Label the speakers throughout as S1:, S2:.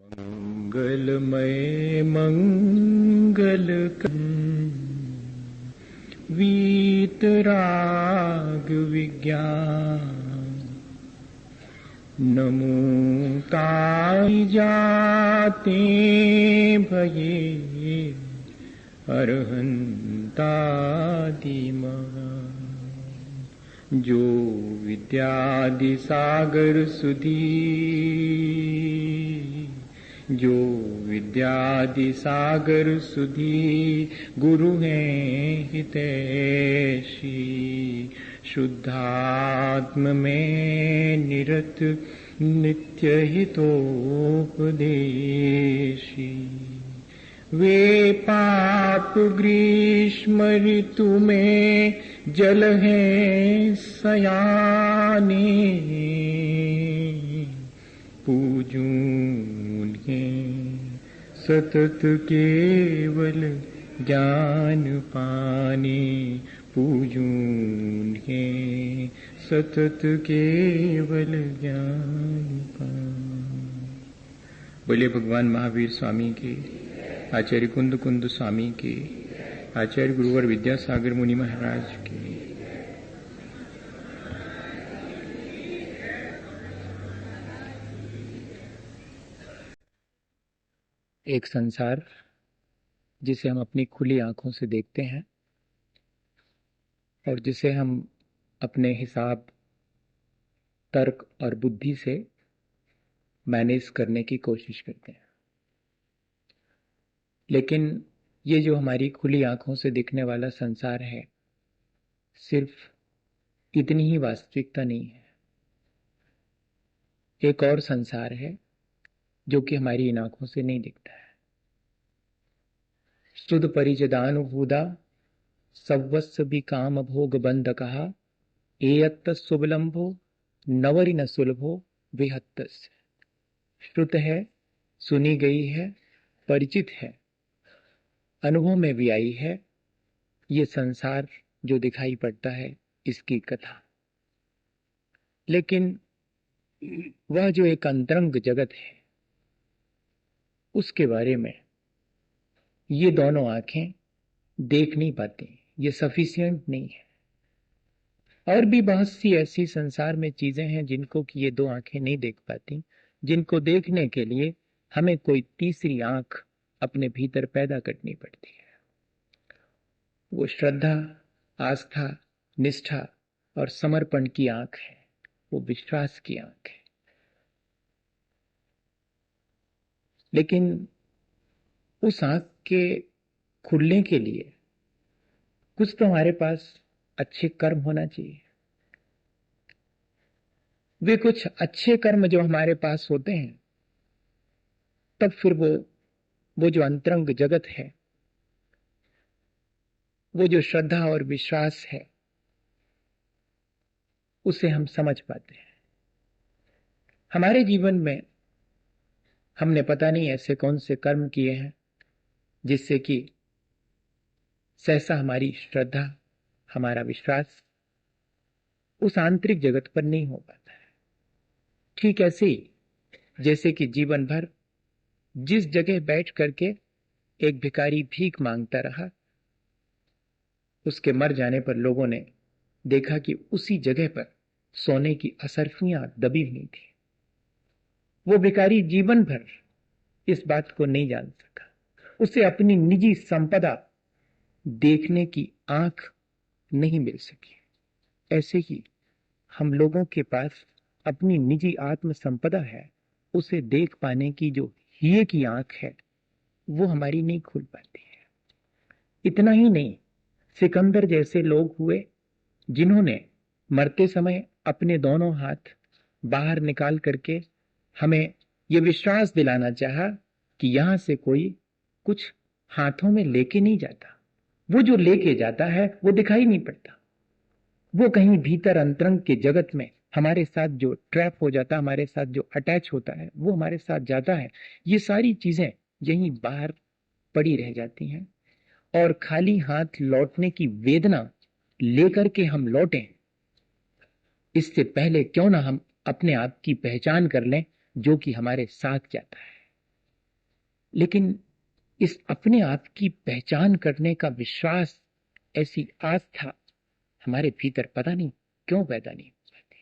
S1: मंगलमय मंगल वीतराग विज्ञान नमो ताई जाते भये अरहंतादिमः जो विद्यादि सागर सुधी जो विद्यादि सागर सुधी गुरु हैं हितैषी शुद्धात्म में निरत नित्य हितोपदेशी वे पाप ग्रीष्म ऋतु में जल हैं सयाने पूजूं सतत केवल ज्ञान पाने पूजूं सतत केवल ज्ञान पाने। बोले भगवान महावीर स्वामी के, आचार्य कुंद कुंद स्वामी के, आचार्य गुरुवर विद्यासागर मुनि महाराज के। एक संसार जिसे हम अपनी खुली आंखों से देखते हैं और जिसे हम अपने हिसाब, तर्क और बुद्धि से मैनेज करने की कोशिश करते हैं। लेकिन ये जो हमारी खुली आंखों से दिखने वाला संसार है, सिर्फ इतनी ही वास्तविकता नहीं है। एक और संसार है जो कि हमारी इन आंखों से नहीं दिखता है। सुध परिजदानुभूदा सवस्व भी काम भोग बंध कहा एयत्त सुबलंभो नवरि न सुलभो विहत्तस्य। श्रुत है, सुनी गई है, परिचित है, अनुभव में भी आई है ये संसार जो दिखाई पड़ता है इसकी कथा। लेकिन वह जो एक अंतरंग जगत है उसके बारे में ये दोनों आंखें देख नहीं पाती, ये सफिशिएंट नहीं है। और भी बहुत सी ऐसी संसार में चीजें हैं जिनको कि ये दो आंखें नहीं देख पाती, जिनको देखने के लिए हमें कोई तीसरी आंख अपने भीतर पैदा करनी पड़ती है। वो श्रद्धा, आस्था, निष्ठा और समर्पण की आंख है, वो विश्वास की आंख है। लेकिन उस आंख के खुलने के लिए कुछ तो हमारे पास अच्छे कर्म होना चाहिए। वे कुछ अच्छे कर्म जो हमारे पास होते हैं, तब फिर वो जो अंतरंग जगत है, वो जो श्रद्धा और विश्वास है, उसे हम समझ पाते हैं। हमारे जीवन में हमने पता नहीं ऐसे कौन से कर्म किए हैं जिससे कि सहसा हमारी श्रद्धा, हमारा विश्वास उस आंतरिक जगत पर नहीं हो पाता है। ठीक ऐसे ही जैसे कि जीवन भर जिस जगह बैठ करके एक भिखारी भीख मांगता रहा, उसके मर जाने पर लोगों ने देखा कि उसी जगह पर सोने की असरफियां दबी हुई थी। वो भिखारी जीवन भर इस बात को नहीं जान सका, उसे अपनी निजी संपदा देखने की आंख नहीं मिल सकी। ऐसे ही हम लोगों के पास अपनी निजी आत्म संपदा है, उसे देख पाने की जो हिये की आंख है वो हमारी नहीं खुल पाती है। इतना ही नहीं, सिकंदर जैसे लोग हुए जिन्होंने मरते समय अपने दोनों हाथ बाहर निकाल करके हमें यह विश्वास दिलाना चाहा कि यहां से कोई कुछ हाथों में लेके नहीं जाता, वो जो लेके जाता है वो दिखाई नहीं पड़ता, वो कहीं भीतर अंतरंग के जगत में हमारे साथ जो ट्रैप हो जाता है, हमारे साथ जो अटैच होता है, वो हमारे साथ जाता है। ये सारी चीजें यहीं बाहर पड़ी रह जाती हैं और खाली हाथ लौटने की वेदना लेकर के हम लौटें, इससे पहले क्यों ना हम अपने आप की पहचान कर लें जो कि हमारे साथ जाता है। लेकिन इस अपने आप की पहचान करने का विश्वास, ऐसी आस्था हमारे भीतर पता नहीं क्यों पैदा नहीं हो पाती।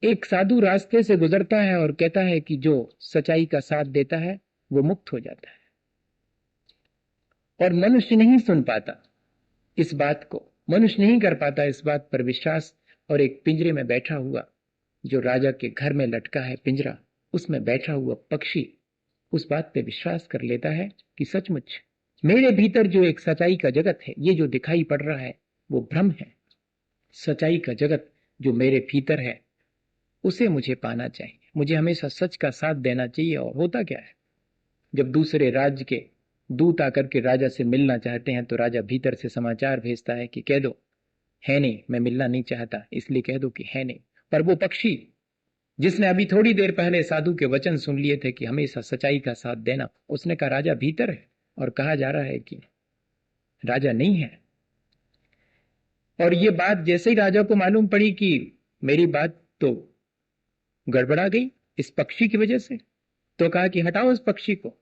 S1: एक साधु रास्ते से गुजरता है और कहता है कि जो सच्चाई का साथ देता है वो मुक्त हो जाता है, और मनुष्य नहीं सुन पाता इस बात को, मनुष्य नहीं कर पाता इस बात पर विश्वास। और एक पिंजरे में बैठा हुआ, जो राजा के घर में लटका है पिंजरा, उसमें बैठा हुआ पक्षी उस बात पे विश्वास कर लेता है कि सचमुच मेरे भीतर जो एक सच्चाई का जगत है, ये जो दिखाई पड़ रहा है वो भ्रम है। सच्चाई का जगत जो मेरे भीतर है उसे मुझे पाना चाहिए, मुझे हमेशा सच का साथ देना चाहिए। और होता क्या है, जब दूसरे राज्य के दूत आकर के राजा से मिलना चाहते हैं तो राजा भीतर से समाचार भेजता है कि कह दो है नहीं, मैं मिलना नहीं चाहता, इसलिए कह दो कि है नहीं। पर वो पक्षी जिसने अभी थोड़ी देर पहले साधु के वचन सुन लिए थे कि हमेशा सच्चाई का साथ देना, उसने कहा राजा भीतर है, और कहा जा रहा है कि राजा नहीं है। और ये बात जैसे ही राजा को मालूम पड़ी कि मेरी बात तो गड़बड़ा गई इस पक्षी की वजह से, तो कहा कि हटाओ इस पक्षी को।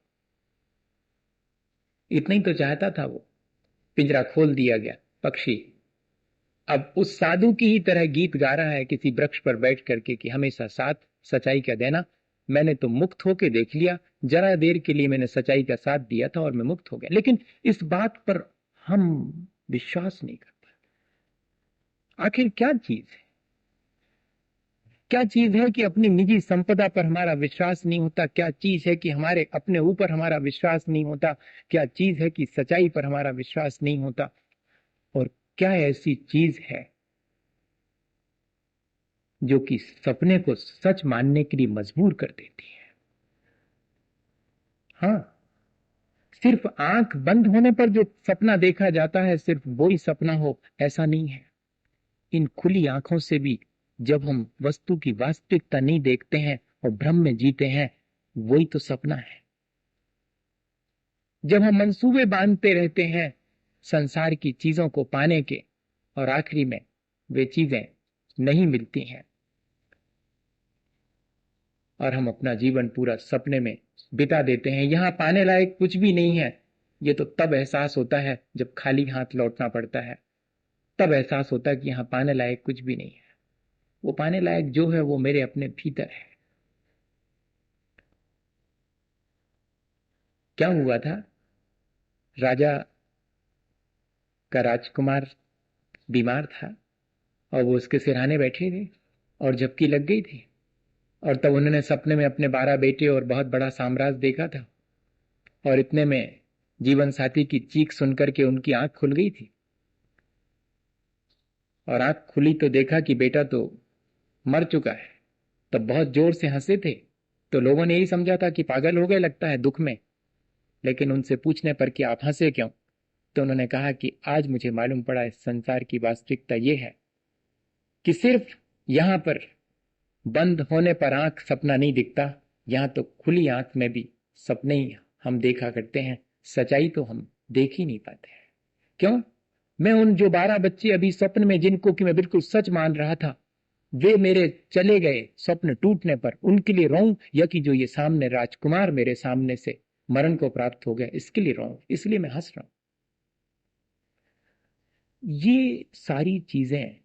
S1: इतना ही तो चाहता था वो, पिंजरा खोल दिया गया। पक्षी अब उस साधु की ही तरह गीत गा रहा है किसी वृक्ष पर बैठ करके कि हमेशा साथ सच्चाई का देना, मैंने तो मुक्त होके देख लिया, जरा देर के लिए मैंने सच्चाई का साथ दिया था और मैं मुक्त हो गया। लेकिन इस बात पर हम विश्वास नहीं कर पाते। आखिर क्या चीज है, क्या चीज है कि अपनी निजी संपदा पर हमारा विश्वास नहीं होता? क्या चीज है कि हमारे अपने ऊपर हमारा विश्वास नहीं होता? क्या चीज है कि सच्चाई पर हमारा विश्वास नहीं होता? और क्या ऐसी चीज है जो कि सपने को सच मानने के लिए मजबूर कर देती है? हाँ, सिर्फ आंख बंद होने पर जो सपना देखा जाता है सिर्फ वो ही सपना हो ऐसा नहीं है। इन खुली आंखों से भी जब हम वस्तु की वास्तविकता नहीं देखते हैं और भ्रम में जीते हैं, वही तो सपना है। जब हम मंसूबे बांधते रहते हैं संसार की चीजों को पाने के, और आखिरी में वे चीजें नहीं मिलती हैं, और हम अपना जीवन पूरा सपने में बिता देते हैं, यहां पाने लायक कुछ भी नहीं है, ये तो तब एहसास होता है जब खाली हाथ लौटना पड़ता है। तब एहसास होता है कि यहां पाने लायक कुछ भी नहीं है। वो पाने लायक जो है वो मेरे अपने भीतर है। क्या हुआ था, राजा का राजकुमार बीमार था और वो उसके सिरहाने बैठे थे और झपकी लग गई थी, और तब उन्होंने सपने में अपने 12 बेटे और बहुत बड़ा साम्राज्य देखा था। और इतने में जीवन साथी की चीख सुनकर के उनकी आंख खुल गई थी, और आंख खुली तो देखा कि बेटा तो मर चुका है। तब बहुत जोर से हंसे थे, तो लोगों ने यही समझा था कि पागल हो गए लगता है दुख में। लेकिन उनसे पूछने पर कि आप हंसे क्यों, तो उन्होंने कहा कि आज मुझे मालूम पड़ा इस संसार की वास्तविकता यह है कि सिर्फ यहां पर बंद होने पर आंख सपना नहीं दिखता, यहां तो खुली आंख में भी सपने ही हम देखा करते हैं, सच्चाई तो हम देख ही नहीं पाते हैं। क्यों? मैं उन जो 12 बच्चे अभी स्वप्न में जिनको कि मैं बिल्कुल सच मान रहा था, वे मेरे चले गए स्वप्न टूटने पर, उनके लिए रोऊं, या कि जो ये सामने राजकुमार मेरे सामने से मरण को प्राप्त हो गया इसके लिए रोऊं? इसलिए मैं हंस रहा हूं। ये सारी चीजें,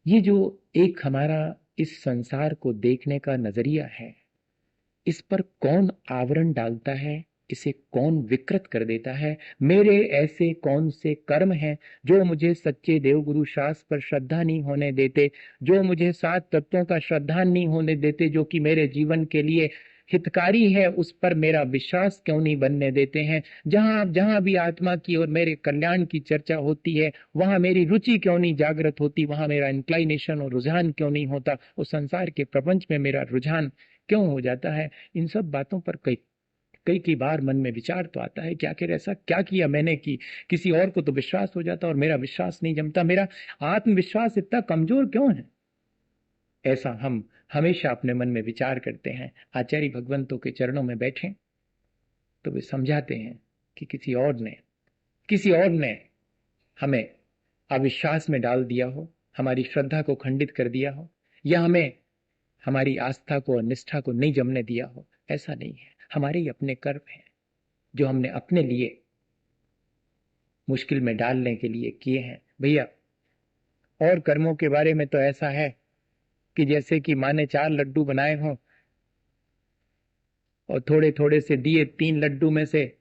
S1: ये जो एक हमारा इस संसार को देखने का नजरिया है, इस पर कौन आवरण डालता है, इसे कौन विकृत कर देता है? मेरे ऐसे कौन से कर्म हैं जो मुझे सच्चे देवगुरु शास्त्र पर श्रद्धा नहीं होने देते, जो मुझे 7 तत्वों का श्रद्धा नहीं होने देते, जो कि मेरे जीवन के लिए हितकारी है, उस पर मेरा विश्वास क्यों नहीं बनने देते हैं? जहां जहां भी आत्मा की और मेरे कल्याण की चर्चा होती है, वहां मेरी रुचि क्यों नहीं जागृत होती? वहां मेरा इंक्लाइनेशन और रुझान क्यों नहीं होता? उस संसार के प्रपंच में मेरा रुझान क्यों हो जाता है? इन सब बातों पर कई कई कई बार मन में विचार तो आता है कि आखिर ऐसा क्या किया मैंने कि किसी और को तो विश्वास हो जाता और मेरा विश्वास नहीं जमता, मेरा आत्मविश्वास इतना कमजोर क्यों है? ऐसा हम हमेशा अपने मन में विचार करते हैं। आचार्य भगवंतों के चरणों में बैठे तो वे समझाते हैं कि किसी और ने हमें अविश्वास में डाल दिया हो, हमारी श्रद्धा को खंडित कर दिया हो, या हमें हमारी आस्था को और निष्ठा को नहीं जमने दिया हो, ऐसा नहीं है। हमारे ही अपने कर्म हैं जो हमने अपने लिए मुश्किल में डालने के लिए किए हैं भैया। और कर्मों के बारे में तो ऐसा है कि जैसे कि माँ ने 4 लड्डू बनाए हों और थोड़े थोड़े से दिए 3 लड्डू में से,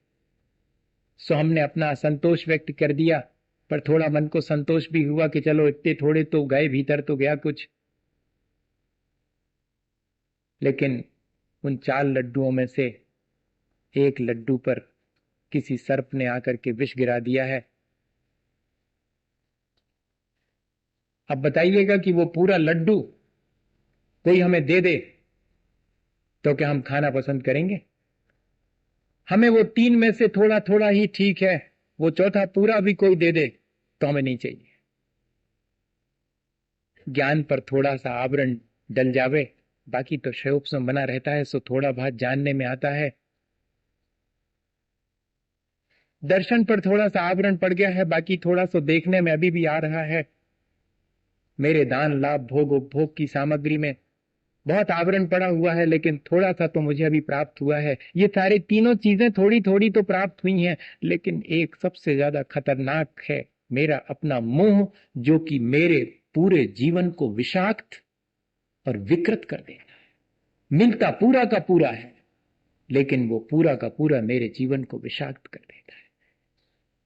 S1: सो हमने अपना असंतोष व्यक्त कर दिया, पर थोड़ा मन को संतोष भी हुआ कि चलो इतने थोड़े तो गए, भीतर तो गया कुछ। लेकिन उन 4 लड्डुओं में से एक लड्डू पर किसी सर्प ने आकर के विष गिरा दिया है। अब बताइएगा कि वो पूरा लड्डू कोई हमें दे दे तो क्या हम खाना पसंद करेंगे? हमें वो 3 में से थोड़ा थोड़ा ही ठीक है, वो चौथा पूरा भी कोई दे दे तो हमें नहीं चाहिए। ज्ञान पर थोड़ा सा आवरण डल जावे, बाकी तो शयोपसम बना रहता है, सो थोड़ा बहुत जानने में आता है। दर्शन पर थोड़ा सा आवरण पड़ गया है, बाकी थोड़ा सा देखने में अभी भी आ रहा है। मेरे दान लाभ भोग उपभोग की सामग्री में बहुत आवरण पड़ा हुआ है, लेकिन थोड़ा सा तो मुझे अभी प्राप्त हुआ है। ये सारी तीनों चीजें थोड़ी थोड़ी तो प्राप्त हुई हैं, लेकिन एक सबसे ज्यादा खतरनाक है मेरा अपना मोह, जो कि मेरे पूरे जीवन को विषाक्त और विकृत कर देता है। मिलता पूरा का पूरा है, लेकिन वो पूरा का पूरा मेरे जीवन को विषाक्त कर देता है।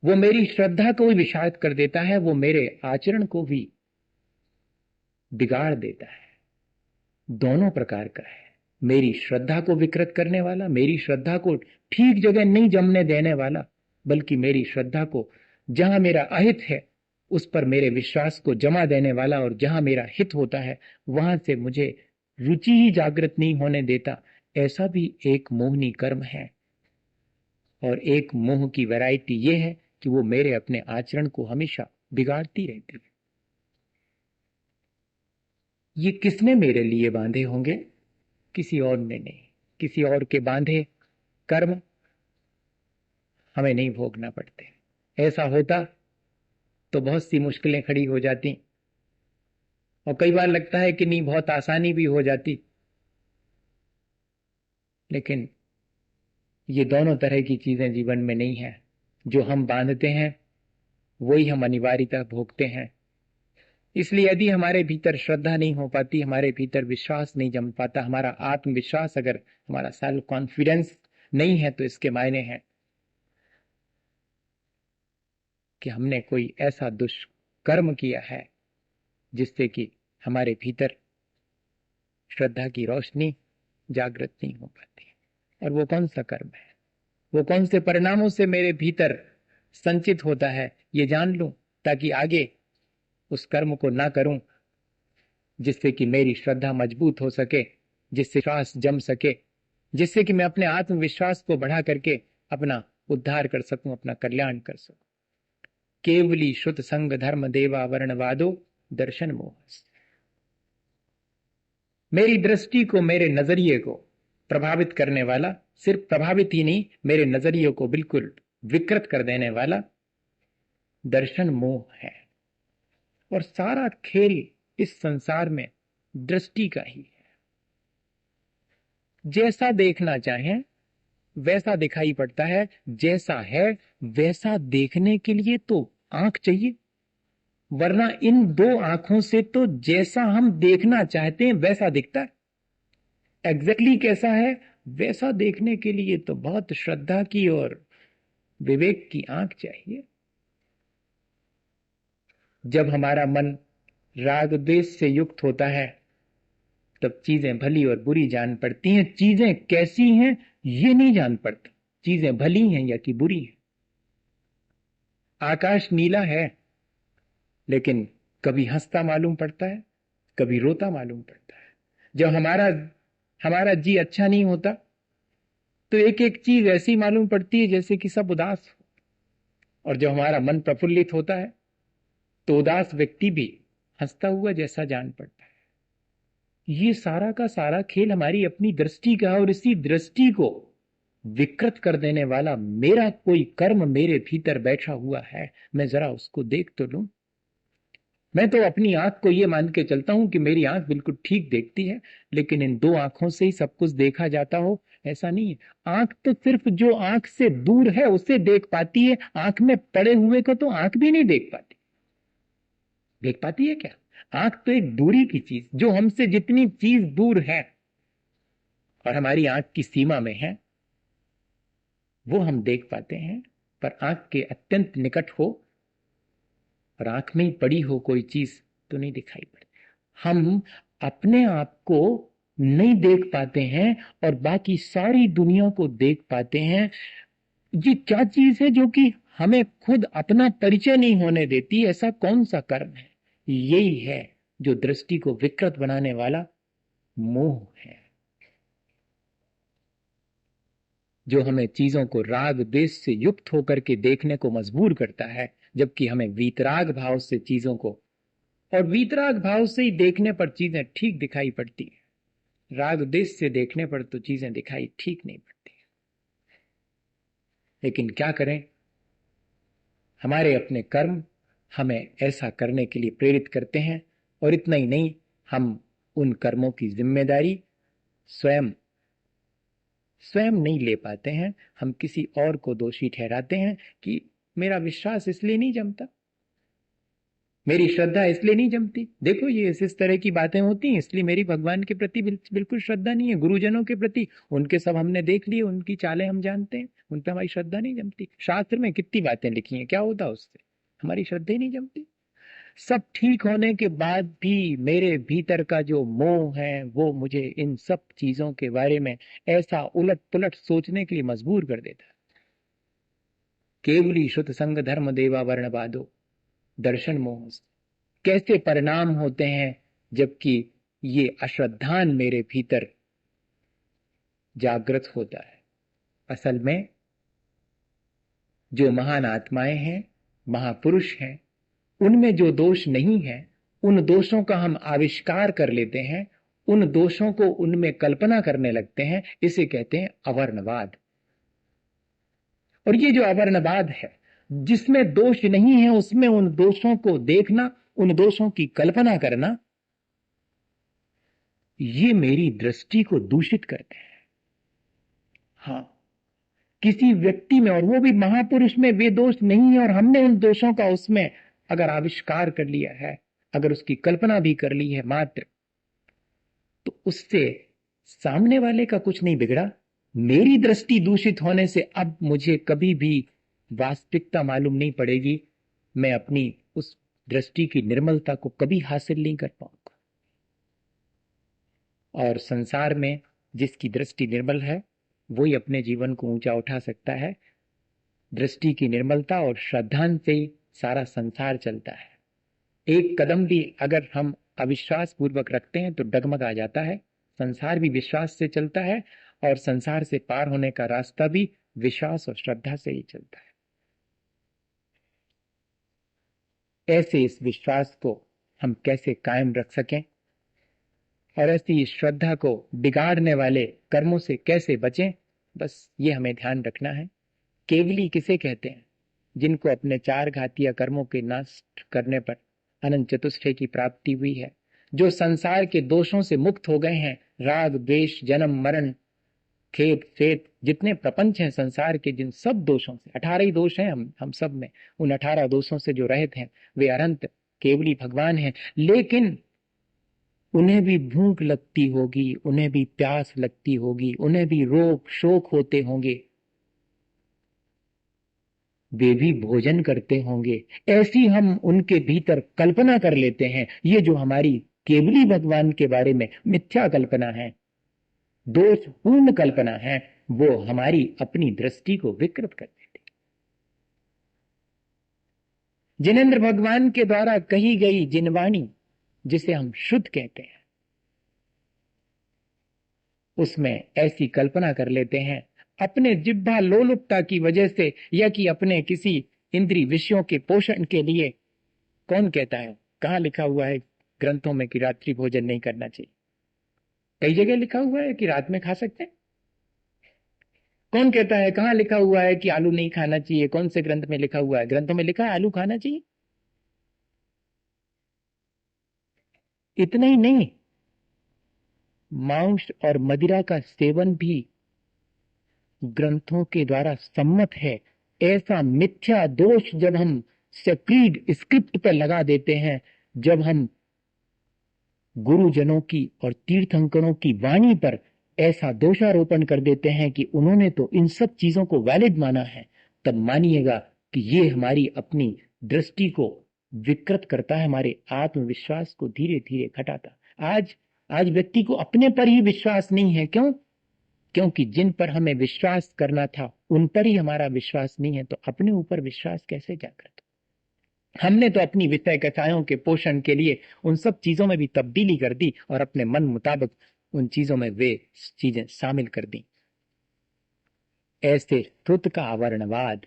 S1: वो मेरी श्रद्धा को भी विषाक्त कर देता है, वो मेरे आचरण को भी बिगाड़ देता है। दोनों प्रकार का है। मेरी श्रद्धा को विकृत करने वाला, मेरी श्रद्धा को ठीक जगह नहीं जमने देने वाला, बल्कि मेरी श्रद्धा को जहां मेरा अहित है उस पर मेरे विश्वास को जमा देने वाला, और जहां मेरा हित होता है वहां से मुझे रुचि ही जागृत नहीं होने देता। ऐसा भी एक मोहनी कर्म है। और एक मोह की वैरायटी यह है कि वो मेरे अपने आचरण को हमेशा बिगाड़ती रहती है। ये किसने मेरे लिए बांधे होंगे? किसी और ने नहीं। किसी और के बांधे कर्म हमें नहीं भोगना पड़ते। ऐसा होता तो बहुत सी मुश्किलें खड़ी हो जाती, और कई बार लगता है कि नहीं, बहुत आसानी भी हो जाती। लेकिन ये दोनों तरह की चीजें जीवन में नहीं है। जो हम बांधते हैं वही हम अनिवार्यतः भोगते हैं। इसलिए यदि हमारे भीतर श्रद्धा नहीं हो पाती, हमारे भीतर विश्वास नहीं जम पाता, हमारा आत्मविश्वास, अगर हमारा सेल्फ कॉन्फिडेंस नहीं है, तो इसके मायने हैं कि हमने कोई ऐसा दुष्कर्म किया है जिससे कि हमारे भीतर श्रद्धा की रोशनी जागृत नहीं हो पाती। और वो कौन सा कर्म है, वो कौन से परिणामों से मेरे भीतर संचित होता है, ये जान लूं, ताकि आगे उस कर्म को ना करूं, जिससे कि मेरी श्रद्धा मजबूत हो सके, जिससे विश्वास जम सके, जिससे कि मैं अपने आत्मविश्वास को बढ़ा करके अपना उद्धार कर सकूं, अपना कल्याण कर सकूं। केवली श्रुत संग धर्म देवा वर्णवादो दर्शन मोह। मेरी दृष्टि को, मेरे नजरिए को प्रभावित करने वाला, सिर्फ प्रभावित ही नहीं, मेरे नजरिए को बिल्कुल विकृत कर देने वाला दर्शन मोह है। और सारा खेल इस संसार में दृष्टि का ही है। जैसा देखना चाहें वैसा दिखाई पड़ता है, जैसा है वैसा देखने के लिए तो आंख चाहिए, वरना इन 2 आंखों से तो जैसा हम देखना चाहते हैं वैसा दिखता है। एग्जैक्टली कैसा है वैसा देखने के लिए तो बहुत श्रद्धा की और विवेक की आंख चाहिए। जब हमारा मन राग द्वेष से युक्त होता है, तब चीजें भली और बुरी जान पड़ती हैं। चीजें कैसी हैं ये नहीं जान पड़ता, चीजें भली हैं या कि बुरी हैं। आकाश नीला है, लेकिन कभी हंसता मालूम पड़ता है, कभी रोता मालूम पड़ता है। जब हमारा जी अच्छा नहीं होता, तो एक एक चीज ऐसी मालूम पड़ती है जैसे कि सब उदास हो। और जब हमारा मन प्रफुल्लित होता है, तो उदास व्यक्ति भी हंसता हुआ जैसा जान पड़ता है। ये सारा का सारा खेल हमारी अपनी दृष्टि का है, और इसी दृष्टि को विकृत कर देने वाला मेरा कोई कर्म मेरे भीतर बैठा हुआ है। मैं जरा उसको देख तो लूं। मैं तो अपनी आंख को यह मान के चलता हूं कि मेरी आंख बिल्कुल ठीक देखती है, लेकिन इन 2 आंखों से ही सब कुछ देखा जाता हो, ऐसा नहीं है। आंख तो सिर्फ जो आंख से दूर है उसे देख पाती है, आंख में पड़े हुए को तो आंख भी नहीं देख पाती। देख पाती है क्या? आंख तो एक दूरी की चीज, जो हमसे जितनी चीज दूर है और हमारी आंख की सीमा में है वो हम देख पाते हैं, पर आंख के अत्यंत निकट हो और आंख में ही पड़ी हो कोई चीज तो नहीं दिखाई पड़ती। हम अपने आप को नहीं देख पाते हैं और बाकी सारी दुनिया को देख पाते हैं। ये क्या चीज है जो कि हमें खुद अपना परिचय नहीं होने देती? ऐसा कौन सा कर्म है? यही है जो दृष्टि को विकृत बनाने वाला मोह है, जो हमें चीजों को राग द्वेष से युक्त होकर के देखने को मजबूर करता है, जबकि हमें वीतराग भाव से चीजों को, और वीतराग भाव से ही देखने पर चीजें ठीक दिखाई पड़ती है, राग द्वेष से देखने पर तो चीजें दिखाई ठीक नहीं पड़ती। लेकिन क्या करें, हमारे अपने कर्म हमें ऐसा करने के लिए प्रेरित करते हैं। और इतना ही नहीं, हम उन कर्मों की जिम्मेदारी स्वयं स्वयं नहीं ले पाते हैं। हम किसी और को दोषी ठहराते हैं कि मेरा विश्वास इसलिए नहीं जमता, मेरी श्रद्धा इसलिए नहीं जमती। देखो ये इस तरह की बातें होती हैं, इसलिए मेरी भगवान के प्रति बिल्कुल श्रद्धा नहीं है, गुरुजनों के प्रति, उनके सब हमने देख लिए, उनकी चालें हम जानते हैं, उन पर हमारी श्रद्धा नहीं जमती। शास्त्र में कितनी बातें लिखी हैं, क्या होता उससे? हमारी श्रद्धा ही नहीं जमती। सब ठीक होने के बाद भी मेरे भीतर का जो मोह है वो मुझे इन सब चीजों के बारे में ऐसा उलट पुलट सोचने के लिए मजबूर कर देता है। केवली श्रुत संग धर्म देवा वर्णवादो दर्शन मोह कैसे परिणाम होते हैं, जबकि ये अश्रद्धान मेरे भीतर जागृत होता है। असल में जो महान आत्माएं हैं, महापुरुष हैं, उनमें जो दोष नहीं है, उन दोषों का हम आविष्कार कर लेते हैं, उन दोषों को उनमें कल्पना करने लगते हैं। इसे कहते हैं अवर्णवाद। और ये जो अवर्णवाद है, जिसमें दोष नहीं है उसमें उन दोषों को देखना, उन दोषों की कल्पना करना, ये मेरी दृष्टि को दूषित करते हैं। हाँ, किसी व्यक्ति में, और वो भी महापुरुष में, वे दोष नहीं है और हमने उन दोषों का उसमें अगर आविष्कार कर लिया है, अगर उसकी कल्पना भी कर ली है मात्र, तो उससे सामने वाले का कुछ नहीं बिगड़ा। मेरी दृष्टि दूषित होने से अब मुझे कभी भी वास्तविकता मालूम नहीं पड़ेगी, मैं अपनी उस दृष्टि की निर्मलता को कभी हासिल नहीं कर पाऊंगा। और संसार में जिसकी दृष्टि निर्मल है वही अपने जीवन को ऊंचा उठा सकता है। दृष्टि की निर्मलता और श्रद्धांत से ही सारा संसार चलता है। एक कदम भी अगर हम अविश्वास पूर्वक रखते हैं तो डगमगा जाता है। संसार भी विश्वास से चलता है और संसार से पार होने का रास्ता भी विश्वास और श्रद्धा से ही चलता है। ऐसे इस विश्वास को हम कैसे कायम रख सकें और ऐसी श्रद्धा को बिगाड़ने वाले कर्मों से कैसे बचें, बस ये हमें ध्यान रखना है। केवली किसे कहते हैं? जिनको अपने चार घातीय कर्मों के नष्ट करने पर अनंत चतुष्टय की प्राप्ति हुई है, जो संसार के दोषों से मुक्त हो गए हैं, राग द्वेष जन्म मरण खेद फेद जितने प्रपंच हैं संसार के, जिन सब दोषों से, 18 ही दोष हैं हम सब में, उन 18 दोषों से जो रहित हैं वे अनंत केवली भगवान हैं। लेकिन उन्हें भी भूख लगती होगी, उन्हें भी प्यास लगती होगी, उन्हें भी रोग शोक होते होंगे, वे भी भोजन करते होंगे। ऐसी हम उनके भीतर कल्पना कर लेते हैं। ये जो हमारी केवली भगवान के बारे में मिथ्या कल्पना है, दोषपूर्ण कल्पना है, वो हमारी अपनी दृष्टि को विकृत कर देती। जिनेंद्र भगवान के द्वारा कही गई जिनवाणी, जिसे हम शुद्ध कहते हैं, उसमें ऐसी कल्पना कर लेते हैं अपने जिह्वा लोलुपता की वजह से, या कि अपने किसी इंद्रिय विषयों के पोषण के लिए। कौन कहता है? कहां लिखा हुआ है ग्रंथों में कि रात्रि भोजन नहीं करना चाहिए? कई जगह लिखा हुआ है कि रात में खा सकते हैं। कौन कहता है? कहां लिखा हुआ है कि आलू नहीं खाना चाहिए? कौन से ग्रंथ में लिखा हुआ है? ग्रंथों में लिखा है आलू खाना चाहिए। इतना ही नहीं, मांस और मदिरा का सेवन भी ग्रंथों के द्वारा सम्मत है। ऐसा मिथ्या दोष जब हम क्रीड स्क्रिप्ट पर लगा देते हैं, जब हम गुरुजनों की और तीर्थंकरों की वाणी पर ऐसा दोषारोपण कर देते हैं कि उन्होंने तो इन सब चीजों को वैलिड माना है, तब मानिएगा कि ये हमारी अपनी दृष्टि को विकृत करता है, हमारे आत्मविश्वास को धीरे धीरे घटाता। आज व्यक्ति को अपने पर ही विश्वास नहीं है। क्यों? क्योंकि जिन पर हमें विश्वास करना था उन पर ही हमारा विश्वास नहीं है, तो अपने ऊपर विश्वास कैसे जागृत? हमने तो अपनी विषय कथाओं के पोषण के लिए उन सब चीजों में भी तब्दीली कर दी और अपने मन मुताबिक उन चीजों में वे चीजें शामिल कर दी। ऐसे तुत का आवरणवाद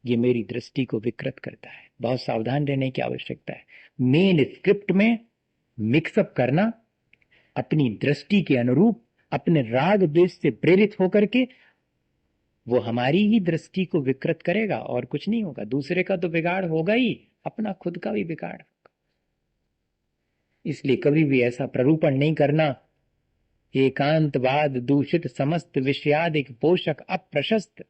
S1: ये मेरी दृष्टि को विकृत करता है। बहुत सावधान रहने की आवश्यकता है। मेन स्क्रिप्ट में मिक्सअप करना, अपनी दृष्टि के अनुरूप अपने राग द्वेष से प्रेरित होकर के, वो हमारी ही दृष्टि को विकृत करेगा और कुछ नहीं होगा। दूसरे का तो बिगाड़ होगा ही, अपना खुद का भी बिगाड़ होगा। इसलिए कभी भी ऐसा प्ररूपण नहीं करना। एकांतवाद दूषित समस्त विषयादिक पोषक अप्रशस्त,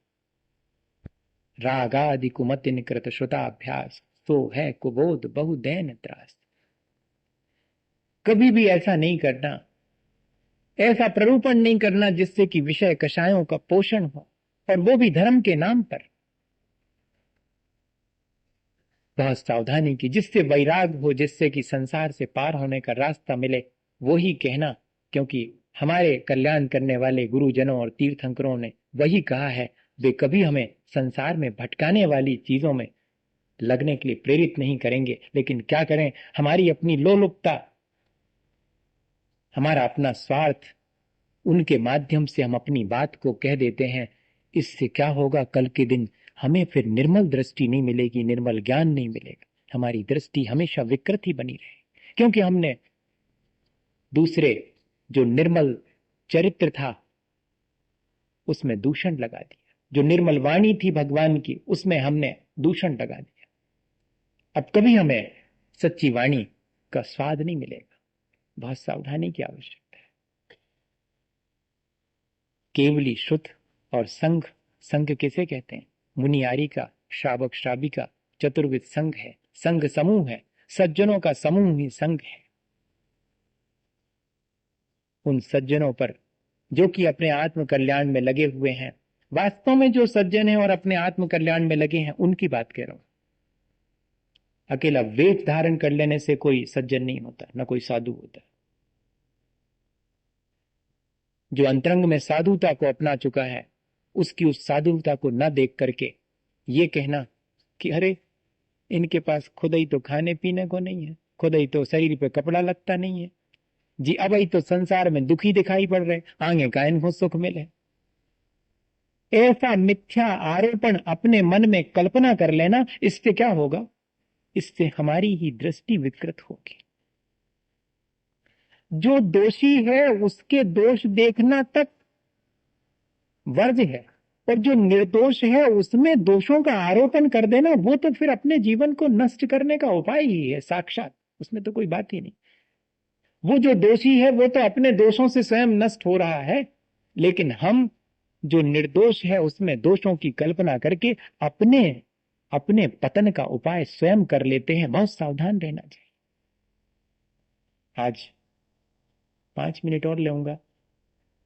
S1: रागादि कुमतिन कृत श्रुताभ्यास, सो है कुबोध बहुदैन त्रास। कभी भी ऐसा नहीं करना, ऐसा प्ररूपण नहीं करना जिससे कि विषय कषायों का पोषण हो, और वो भी धर्म के नाम पर। बहुत सावधानी की, जिससे वैराग हो, जिससे कि संसार से पार होने का रास्ता मिले, वो ही कहना। क्योंकि हमारे कल्याण करने वाले गुरुजनों और तीर्थंकरों ने वही कहा है। वे कभी हमें संसार में भटकाने वाली चीजों में लगने के लिए प्रेरित नहीं करेंगे। लेकिन क्या करें, हमारी अपनी लोलुपता, हमारा अपना स्वार्थ, उनके माध्यम से हम अपनी बात को कह देते हैं। इससे क्या होगा, कल के दिन हमें फिर निर्मल दृष्टि नहीं मिलेगी, निर्मल ज्ञान नहीं मिलेगा। हमारी दृष्टि हमेशा विकृत ही बनी रहेगी, क्योंकि हमने दूसरे जो निर्मल चरित्र था उसमें दूषण लगा दिया। जो निर्मल वाणी थी भगवान की, उसमें हमने दूषण लगा दिया। अब कभी हमें सच्ची वाणी का स्वाद नहीं मिलेगा। बहुत सावधानी की आवश्यकता है। केवली शुद्ध और संघ, संघ किसे कहते हैं? मुनियारी का, श्रावक श्राविका, चतुर्विध संघ है, संघ समूह है, सज्जनों का समूह ही संघ है। उन सज्जनों पर जो कि अपने आत्म कल्याण में लगे हुए हैं, वास्तव में जो सज्जन हैं और अपने आत्म कल्याण में लगे हैं, उनकी बात कह रहा हूं। अकेला वेश धारण कर लेने से कोई सज्जन नहीं होता, न कोई साधु होता। जो अंतरंग में साधुता को अपना चुका है, उसकी उस साधुता को न देख करके ये कहना कि अरे इनके पास खुद ही तो खाने पीने को नहीं है, खुद ही तो शरीर पे कपड़ा लगता नहीं है जी, अब ही तो संसार में दुखी दिखाई पड़ रहे, आगे का इनको सुख मिले। ऐसा मिथ्या आरोपण अपने मन में कल्पना कर लेना, इससे क्या होगा? इससे हमारी ही दृष्टि विकृत होगी। जो दोषी है उसके दोष देखना तक वर्ज है, और जो निर्दोष है उसमें दोषों का आरोपण कर देना, वो तो फिर अपने जीवन को नष्ट करने का उपाय ही है साक्षात। उसमें तो कोई बात ही नहीं। वो जो दोषी है वो तो अपने दोषों से स्वयं नष्ट हो रहा है, लेकिन हम जो निर्दोष है उसमें दोषों की कल्पना करके अपने अपने पतन का उपाय स्वयं कर लेते हैं। बहुत सावधान रहना चाहिए। आज 5 मिनट और लेऊंगा,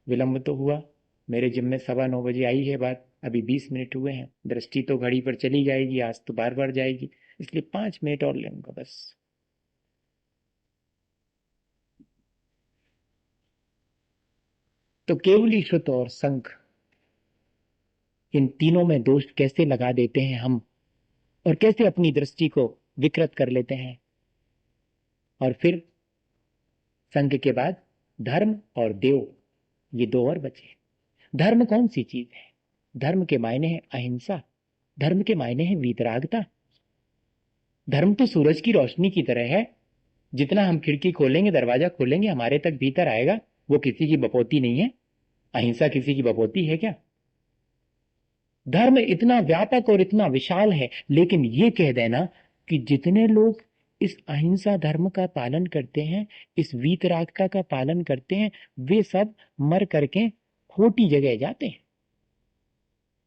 S1: विलंब तो हुआ। मेरे जिम में 9:15 आई है बात, अभी 20 मिनट हुए हैं। दृष्टि तो घड़ी पर चली जाएगी, आज तो बार बार जाएगी, इसलिए 5 मिनट और लेऊंगा बस। तो केवली श्रुत और संघ, इन तीनों में दोष कैसे लगा देते हैं हम, और कैसे अपनी दृष्टि को विकृत कर लेते हैं। और फिर संघ के बाद धर्म और देव, ये 2 और बचे। धर्म कौन सी चीज है? धर्म के मायने है अहिंसा, धर्म के मायने है वीतरागता। धर्म तो सूरज की रोशनी की तरह है, जितना हम खिड़की खोलेंगे, दरवाजा खोलेंगे, हमारे तक भीतर आएगा। वो किसी की बपौती नहीं है। अहिंसा किसी की बपौती है क्या? धर्म इतना व्यापक और इतना विशाल है, लेकिन ये कह देना कि जितने लोग इस अहिंसा धर्म का पालन करते हैं, इस वीतरागता का पालन करते हैं, वे सब मर करके खोटी जगह जाते हैं।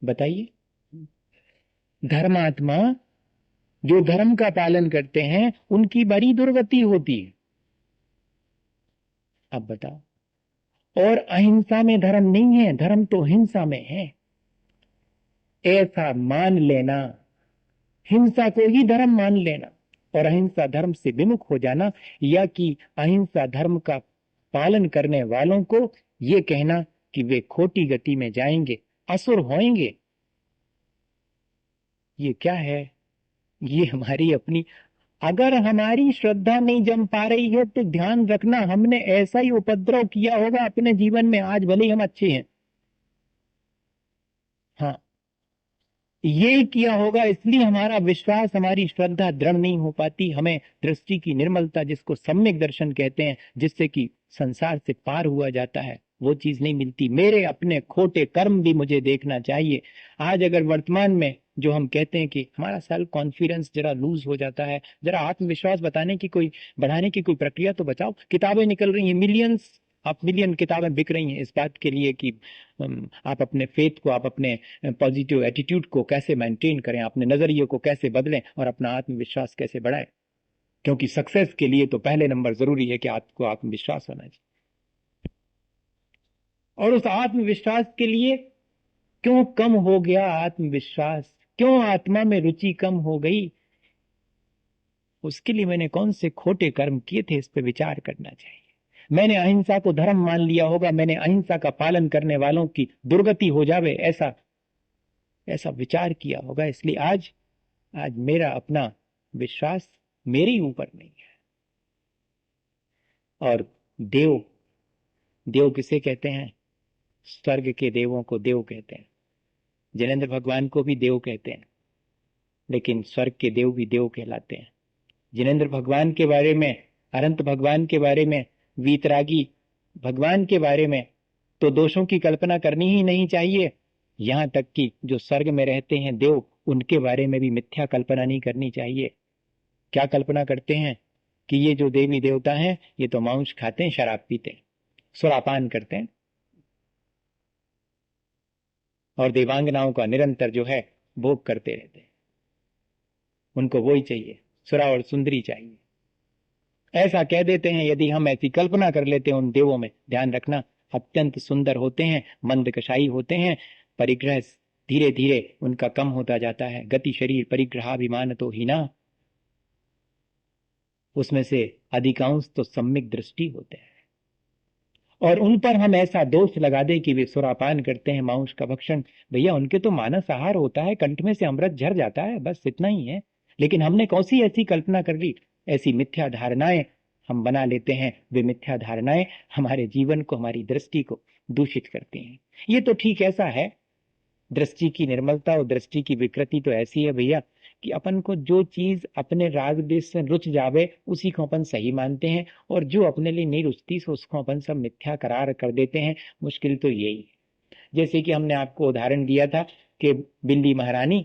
S1: बताइए। धर्मात्मा जो धर्म का पालन करते हैं उनकी बड़ी दुर्गति होती है। अब बताओ। और अहिंसा में धर्म नहीं है, धर्म तो हिंसा में है। ऐसा मान लेना, हिंसा को ही धर्म मान लेना और अहिंसा धर्म से विमुख हो जाना, या कि अहिंसा धर्म का पालन करने वालों को ये कहना कि वे खोटी गति में जाएंगे, असुर होंगे, ये क्या है? ये हमारी अपनी, अगर हमारी श्रद्धा नहीं जम पा रही है तो ध्यान रखना हमने ऐसा ही उपद्रव किया होगा अपने जीवन में, आज भले ही हम अच्छे हैं। हाँ, ये किया होगा, इसलिए हमारा विश्वास, हमारी श्रद्धा दृढ़ नहीं हो पाती। हमें दृष्टि की निर्मलता, जिसको सम्यक दर्शन कहते हैं, जिससे कि संसार से पार हुआ जाता है, वो चीज नहीं मिलती। मेरे अपने खोटे कर्म भी मुझे देखना चाहिए। आज अगर वर्तमान में जो हम कहते हैं कि हमारा सेल्फ कॉन्फिडेंस जरा लूज हो जाता है, जरा आत्मविश्वास बताने की कोई, बढ़ाने की कोई प्रक्रिया तो बताओ। किताबें निकल रही हैं, मिलियंस आप मिलियन किताबें बिक रही हैं इस बात के लिए कि आप अपने फेथ को, आप अपने पॉजिटिव एटीट्यूड को कैसे मेंटेन करें, अपने नजरिए को कैसे बदलें और अपना आत्मविश्वास कैसे बढ़ाएं। क्योंकि सक्सेस के लिए तो पहले नंबर जरूरी है कि आपको आत्मविश्वास होना चाहिए। और उस आत्मविश्वास के लिए क्यों कम हो गया आत्मविश्वास, क्यों आत्मा में रुचि कम हो गई, उसके लिए मैंने कौन से खोटे कर्म किए थे, इस पर विचार करना चाहिए। मैंने अहिंसा को धर्म मान लिया होगा, मैंने अहिंसा का पालन करने वालों की दुर्गति हो जावे ऐसा ऐसा विचार किया होगा। इसलिए आज आज मेरा अपना विश्वास मेरे ही ऊपर नहीं है। और देव, देव किसे कहते हैं? स्वर्ग के देवों को देव कहते हैं। जिनेंद्र भगवान को भी देव कहते हैं, लेकिन स्वर्ग के देव भी देव कहलाते हैं। जिनेंद्र भगवान के बारे में, अनंत भगवान के बारे में, वीतरागी भगवान के बारे में तो दोषों की कल्पना करनी ही नहीं चाहिए। यहां तक कि जो स्वर्ग में रहते हैं देव, उनके बारे में भी मिथ्या कल्पना नहीं करनी चाहिए। क्या कल्पना करते हैं कि ये जो देवी देवता हैं ये तो मांस खाते हैं, शराब पीते हैं, सुरापान करते हैं, और देवांगनाओं का निरंतर जो है भोग करते रहते हैं। उनको वही चाहिए, सुरा और सुंदरी चाहिए, ऐसा कह देते हैं। यदि हम ऐसी कल्पना कर लेते हैं उन देवों में, ध्यान रखना अत्यंत सुंदर होते हैं, मंद कषाई होते हैं, परिग्रह धीरे धीरे उनका कम होता जाता है। गति शरीर परिग्रहाभिमान तो हीना, उसमें से अधिकांश तो सम्यक दृष्टि होते हैं। और उन पर हम ऐसा दोष लगा दे कि वे सुरापान करते हैं, मांस का भक्षण, भैया उनके तो मानस आहार होता है, कंठ में से अमृत झर जाता है, बस इतना ही है। लेकिन हमने कौन सी ऐसी कल्पना कर ली, ऐसी मिथ्या धारणाएं हम बना लेते हैं। वे मिथ्या धारणाएं हमारे जीवन को, हमारी दृष्टि को दूषित करती हैं। ये तो ठीक ऐसा है, दृष्टि की निर्मलता और दृष्टि की विकृति तो ऐसी है भैया कि अपन को जो चीज अपने राग देश से रुच जावे उसी को अपन सही मानते हैं, और जो अपने लिए नहीं रुचती सो उसको अपन सब मिथ्या करार कर देते हैं। मुश्किल तो यही है। जैसे कि हमने आपको उदाहरण दिया था कि बिल्ली महारानी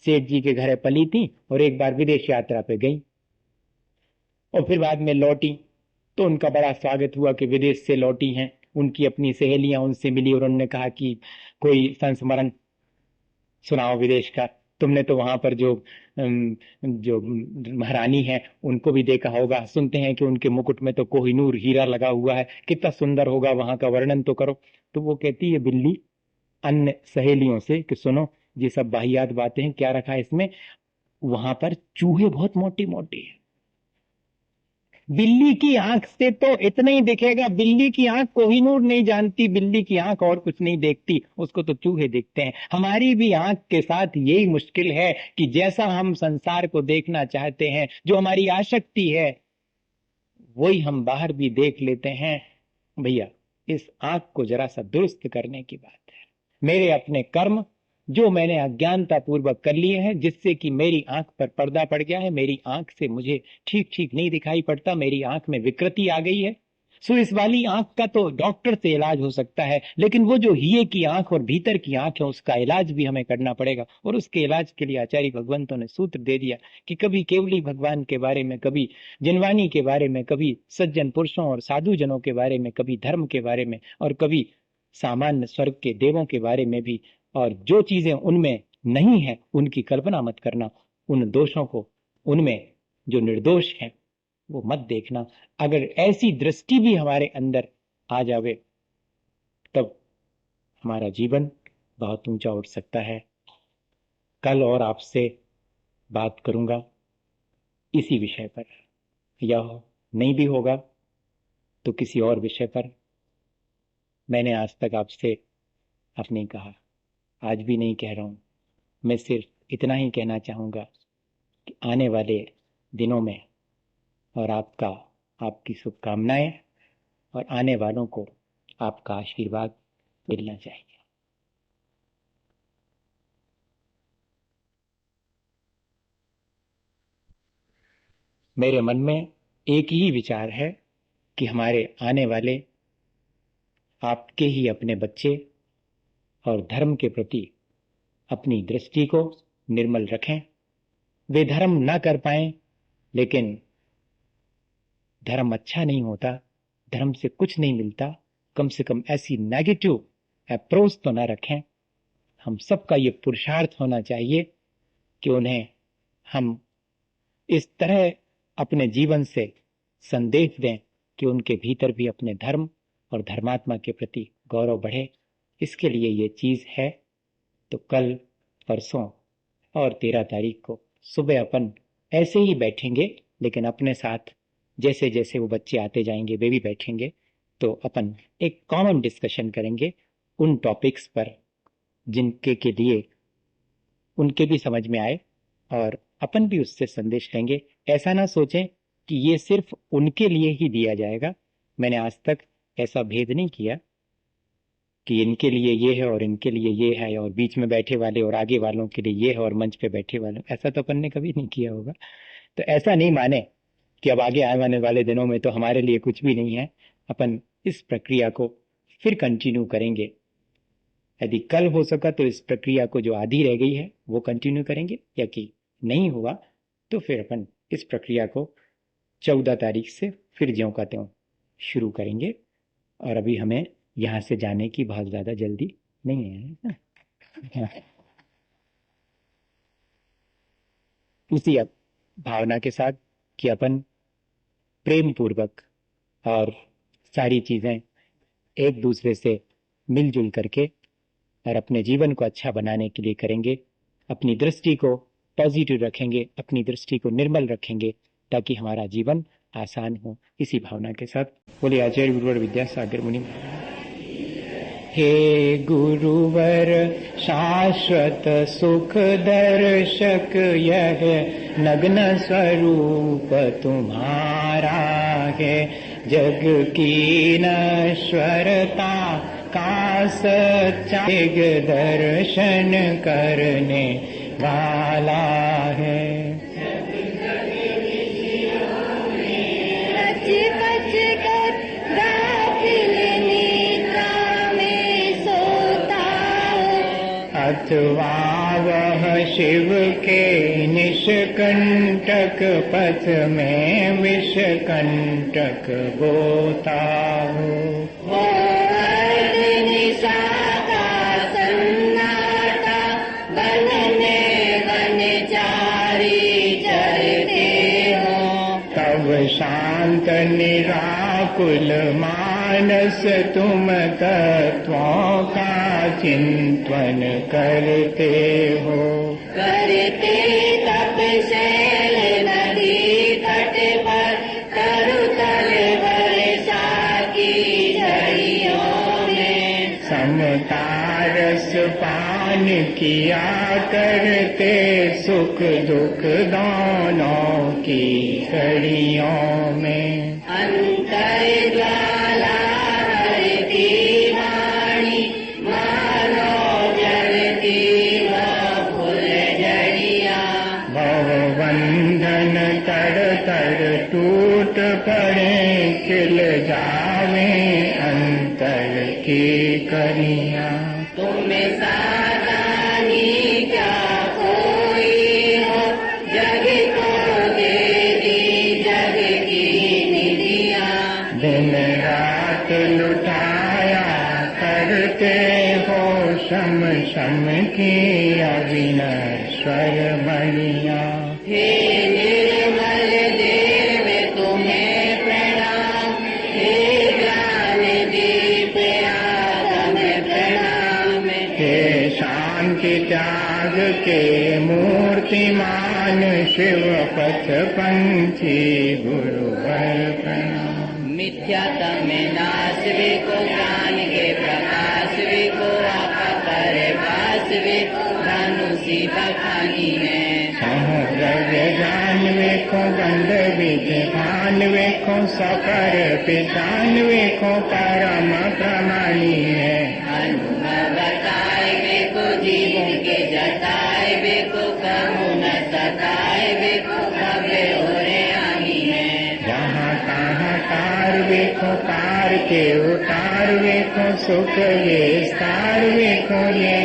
S1: सेठ जी के घर पली थी और एक बार विदेश यात्रा पे गई और फिर बाद में लौटी, तो उनका बड़ा स्वागत हुआ कि विदेश से लौटी हैं। उनकी अपनी सहेलियां उनसे मिली और उन्होंने कहा कि कोई संस्मरण सुनाओ विदेश का। तुमने तो वहां पर जो महारानी है उनको भी देखा होगा, सुनते हैं कि उनके मुकुट में तो कोहिनूर हीरा लगा हुआ है, कितना सुंदर होगा, वहां का वर्णन तो करो। तो वो कहती है बिल्ली अन्य सहेलियों से कि सुनो, ये सब वाहियात बातें हैं, क्या रखा है इसमें, वहां पर चूहे बहुत मोटी मोटी है। बिल्ली की आंख से तो इतना ही दिखेगा, बिल्ली की आंख कोहिनूर नहीं जानती, बिल्ली की आंख और कुछ नहीं देखती, उसको तो चूहे देखते हैं। हमारी भी आंख के साथ यही मुश्किल है कि जैसा हम संसार को देखना चाहते हैं, जो हमारी आसक्ति है, वही हम बाहर भी देख लेते हैं। भैया इस आंख को जरा सा दुरुस्त करने की बात है। मेरे अपने कर्म जो मैंने अज्ञानता पूर्वक कर लिए हैं, जिससे कि मेरी आंख पर पर्दा पड़ गया है, मेरी आंख से मुझे ठीक ठीक नहीं दिखाई पड़ता, मेरी आंख में विकृति आ गई है। सो इस वाली आंख का तो डॉक्टर से इलाज हो सकता है, लेकिन वो जो हिये की आंख और भीतर की आंख है उसका इलाज भी हमें करना पड़ेगा। और उसके इलाज के लिए आचार्य भगवंतों ने सूत्र दे दिया कि कभी केवली भगवान के बारे में, कभी जिनवानी के बारे में, कभी सज्जन पुरुषों और साधु जनों के बारे में, कभी धर्म के बारे में, और कभी सामान्य स्वर्ग के देवों के बारे में भी और जो चीजें उनमें नहीं है उनकी कल्पना मत करना, उन दोषों को, उनमें जो निर्दोष हैं वो मत देखना। अगर ऐसी दृष्टि भी हमारे अंदर आ जावे तब हमारा जीवन बहुत ऊंचा उठ सकता है। कल और आपसे बात करूंगा इसी विषय पर, यह नहीं भी होगा तो किसी और विषय पर। मैंने आज तक आपसे अपने कहा, आज भी नहीं कह रहा हूं। मैं सिर्फ इतना ही कहना चाहूंगा कि आने वाले दिनों में और आपकी शुभकामनाएं और आने वालों को आपका आशीर्वाद मिलना चाहिए। मेरे मन में एक ही विचार है कि हमारे आने वाले आपके ही अपने बच्चे और धर्म के प्रति अपनी दृष्टि को निर्मल रखें। वे धर्म ना कर पाए, लेकिन धर्म अच्छा नहीं होता, धर्म से कुछ नहीं मिलता, कम से कम ऐसी नेगेटिव अप्रोच तो ना रखें। हम सबका ये पुरुषार्थ होना चाहिए कि उन्हें हम इस तरह अपने जीवन से संदेश दें कि उनके भीतर भी अपने धर्म और धर्मात्मा के प्रति गौरव बढ़े। इसके लिए ये चीज है। तो कल, परसों और 13 तारीख को सुबह अपन ऐसे ही बैठेंगे, लेकिन अपने साथ जैसे जैसे वो बच्चे आते जाएंगे वे भी बैठेंगे, तो अपन एक कॉमन डिस्कशन करेंगे उन टॉपिक्स पर जिनके के लिए उनके भी समझ में आए और अपन भी उससे संदेश लेंगे। ऐसा ना सोचें कि ये सिर्फ उनके लिए ही दिया जाएगा। मैंने आज तक ऐसा भेद नहीं किया कि इनके लिए ये है और इनके लिए ये है और बीच में बैठे वाले और आगे वालों के लिए ये है और मंच पे बैठे वालों, ऐसा तो अपन ने कभी नहीं किया होगा। तो ऐसा नहीं माने कि अब आगे आने वाले दिनों में तो हमारे लिए कुछ भी नहीं है। अपन इस प्रक्रिया को फिर कंटिन्यू करेंगे। यदि कल हो सका तो इस प्रक्रिया को जो आधी रह गई है वो कंटिन्यू करेंगे, या कि नहीं हुआ तो फिर अपन इस प्रक्रिया को 14 तारीख से फिर ज्यों का त्यों शुरू करेंगे। और अभी हमें यहां से जाने की बहुत ज्यादा जल्दी नहीं है। उसी भावना के साथ कि अपन प्रेम पूर्वक और सारी चीजें एक दूसरे से मिलजुल करके और अपने जीवन को अच्छा बनाने के लिए करेंगे। अपनी दृष्टि को पॉजिटिव रखेंगे, अपनी दृष्टि को निर्मल रखेंगे, ताकि हमारा जीवन आसान हो। इसी भावना के साथ बोले आचार्य गुरुवर विद्यासागर मुनि। हे गुरुवर शाश्वत सुख दर्शक, यह नग्न स्वरूप तुम्हारा है। जग की नश्वरता का सच्चा दर्शन करने वाला है। अथवा वह शिव के निष्कंटक पथ में विषकंटक बोता हो। वो निशाता सन्नाटा बनने वनचारी चलते हो। तब शांत निराकुल मानस तुम तत्वों का चिंतन करते हो। करते तपशैल नदी तट पर तरुतल वर्षा की झड़ियों में। समता रस पान किया करते सुख दुख दोनों की घड़ियों में। अंतर ज्वाला हरती वाणी मानो जलती वह फुलझड़िया। भवबंधन तर तर टूट पड़े खिल जावे अंतर की कलियां। तुम्हें सावधानी क्या कोई हो, जग को दे दी जग की निधिया। दिन रात लुटाया करते हो शम शम की अविनश्वर बलिया।
S2: हे निर्मल देव तुम्हें प्रणाम, हे ज्ञान दीप आगम प्रणाम।
S1: हे शांति त्याग के मूर्तिमान शिव पथ पंथी गुरुवर प्रणाम।
S2: मिथ्यातम नाश को ज्ञान के प्रकाश को आपा परिभाष धनुषी बखानी है।
S1: द्रव्य जानवे को गंध विध भानवे को सकर पिछानवे को परम प्रमाणी है।
S2: अनुभव बताए वे को जीवन के जताए वे को कहूँ न सताए वे को कबे ओरे आनी है।
S1: जहाँ तहाँ कार वे को कार के उतार वे को सुख विस्तार वे को ये